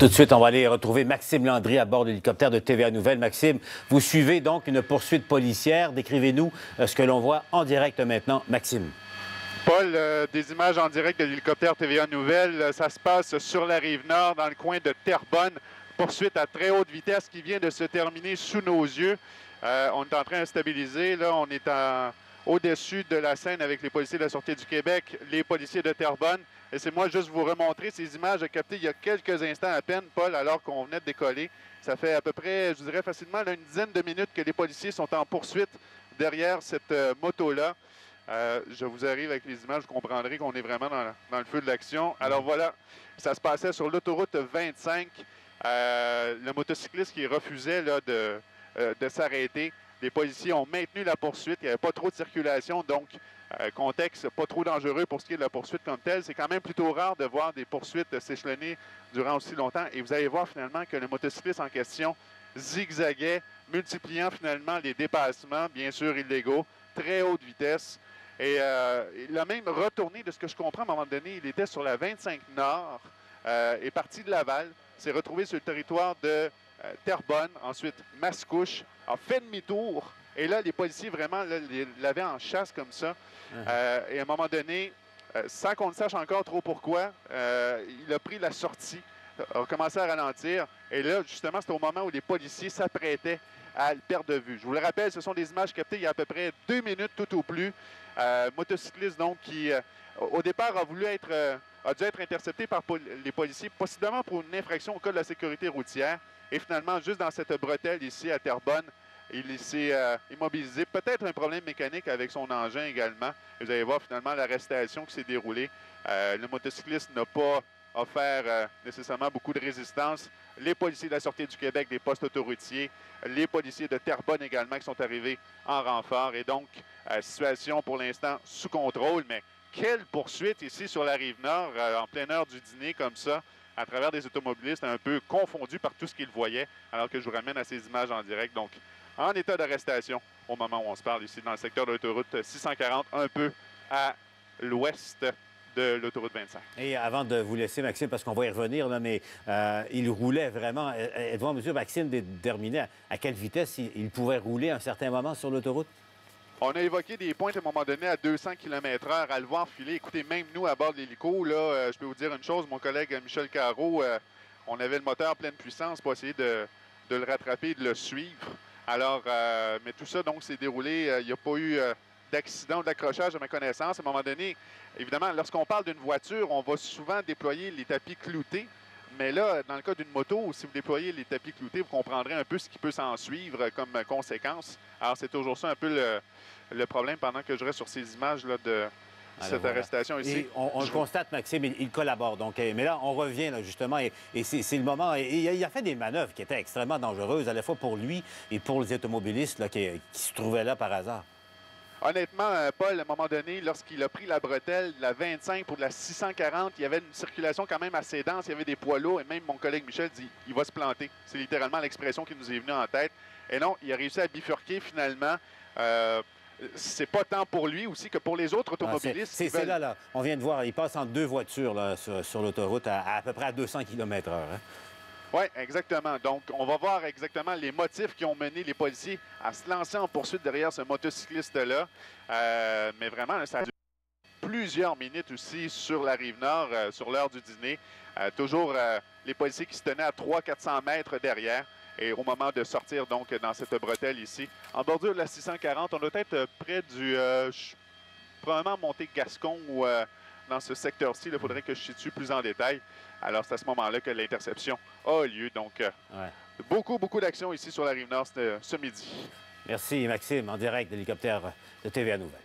Tout de suite, on va aller retrouver Maxime Landry à bord de l'hélicoptère de TVA Nouvelles. Maxime, vous suivez donc une poursuite policière. Décrivez-nous ce que l'on voit en direct maintenant. Maxime. Paul, des images en direct de l'hélicoptère TVA Nouvelles. Ça se passe sur la Rive-Nord, dans le coin de Terrebonne. Poursuite à très haute vitesse qui vient de se terminer sous nos yeux. On est en train de stabiliser. Là, on est au-dessus de la scène avec les policiers de la Sûreté du Québec, les policiers de Terrebonne. Laissez-moi juste vous remontrer ces images captées il y a quelques instants à peine, Paul, alors qu'on venait de décoller. Ça fait à peu près, je dirais facilement, une dizaine de minutes que les policiers sont en poursuite derrière cette moto-là. Je vous arrive avec les images, vous comprendrez qu'on est vraiment dans le feu de l'action. Alors voilà, ça se passait sur l'autoroute 25. Le motocycliste qui refusait là, de s'arrêter. Les policiers ont maintenu la poursuite. Il n'y avait pas trop de circulation, donc contexte pas trop dangereux pour ce qui est de la poursuite comme telle. C'est quand même plutôt rare de voir des poursuites s'échelonner durant aussi longtemps. Et vous allez voir finalement que le motocycliste en question zigzaguait, multipliant finalement les dépassements, bien sûr illégaux, très haute vitesse. Et il a même retourné, de ce que je comprends, à un moment donné, il était sur la 25 Nord, est parti de Laval, s'est retrouvé sur le territoire de Terrebonne, ensuite Mascouche, a fait demi-tour. Et là, les policiers vraiment l'avaient en chasse comme ça. Et à un moment donné, sans qu'on ne sache encore trop pourquoi, il a pris la sortie, a commencé à ralentir. Et là, justement, c'est au moment où les policiers s'apprêtaient à le perdre de vue. Je vous le rappelle, ce sont des images captées il y a à peu près 2 minutes tout au plus. Motocycliste, donc, qui, au départ, a dû être intercepté par les policiers, possiblement pour une infraction au code de la sécurité routière. Et finalement, juste dans cette bretelle ici à Terrebonne, il s'est immobilisé. Peut-être un problème mécanique avec son engin également. Et vous allez voir finalement l'arrestation qui s'est déroulée. Le motocycliste n'a pas offert nécessairement beaucoup de résistance. Les policiers de la Sûreté du Québec, des postes autoroutiers, les policiers de Terrebonne également qui sont arrivés en renfort. Et donc, situation pour l'instant sous contrôle. Mais quelle poursuite ici sur la Rive-Nord, en pleine heure du dîner comme ça, à travers des automobilistes un peu confondus par tout ce qu'ils voyaient, alors que je vous ramène à ces images en direct. Donc, en état d'arrestation au moment où on se parle ici dans le secteur de l'autoroute 640, un peu à l'ouest de l'autoroute 25. Et avant de vous laisser, Maxime, parce qu'on va y revenir, là, mais il roulait vraiment. Êtes-vous en mesure, Maxime, de déterminer à quelle vitesse il pouvait rouler à un certain moment sur l'autoroute? On a évoqué des pointes à un moment donné à 200 km/h à le voir filer. Écoutez, même nous, à bord de l'hélico, là, je peux vous dire une chose, mon collègue Michel Carreau, on avait le moteur à pleine puissance pour essayer de le rattraper et de le suivre. Alors, mais tout ça, donc, s'est déroulé. Il n'y a pas eu d'accident ou d'accrochage à ma connaissance. À un moment donné, évidemment, lorsqu'on parle d'une voiture, on va souvent déployer les tapis cloutés. Mais là, dans le cas d'une moto, si vous déployez les tapis cloutés, vous comprendrez un peu ce qui peut s'en suivre comme conséquence. Alors, c'est toujours ça un peu le problème pendant que je reste sur ces images-là de cette arrestation ici. Et on le constate, Maxime, il collabore. Donc, mais là, on revient là, justement, et c'est le moment. Et il a fait des manœuvres qui étaient extrêmement dangereuses, à la fois pour lui et pour les automobilistes là, qui se trouvaient là par hasard. Honnêtement, Paul, à un moment donné, lorsqu'il a pris la bretelle de la 25 pour de la 640, il y avait une circulation quand même assez dense, il y avait des poids lourds, et même mon collègue Michel dit « il va se planter ». C'est littéralement l'expression qui nous est venue en tête. Et non, il a réussi à bifurquer finalement. C'est pas tant pour lui aussi que pour les autres automobilistes. C'est là. On vient de voir, il passe entre deux voitures là, sur l'autoroute à peu près à 200 km/h. Hein? Oui, exactement. Donc, on va voir exactement les motifs qui ont mené les policiers à se lancer en poursuite derrière ce motocycliste-là. Mais vraiment, là, ça a duré plusieurs minutes aussi sur la Rive-Nord, sur l'heure du dîner. Toujours les policiers qui se tenaient à 300-400 mètres derrière. Et au moment de sortir, donc, dans cette bretelle ici, en bordure de la 640, on doit être près du... probablement monter Gascon ou dans ce secteur-ci. Il faudrait que je situe plus en détail. Alors, c'est à ce moment-là que l'interception a lieu. Donc, beaucoup d'actions ici sur la Rive-Nord ce midi. Merci, Maxime, en direct de l'hélicoptère de TVA Nouvelles.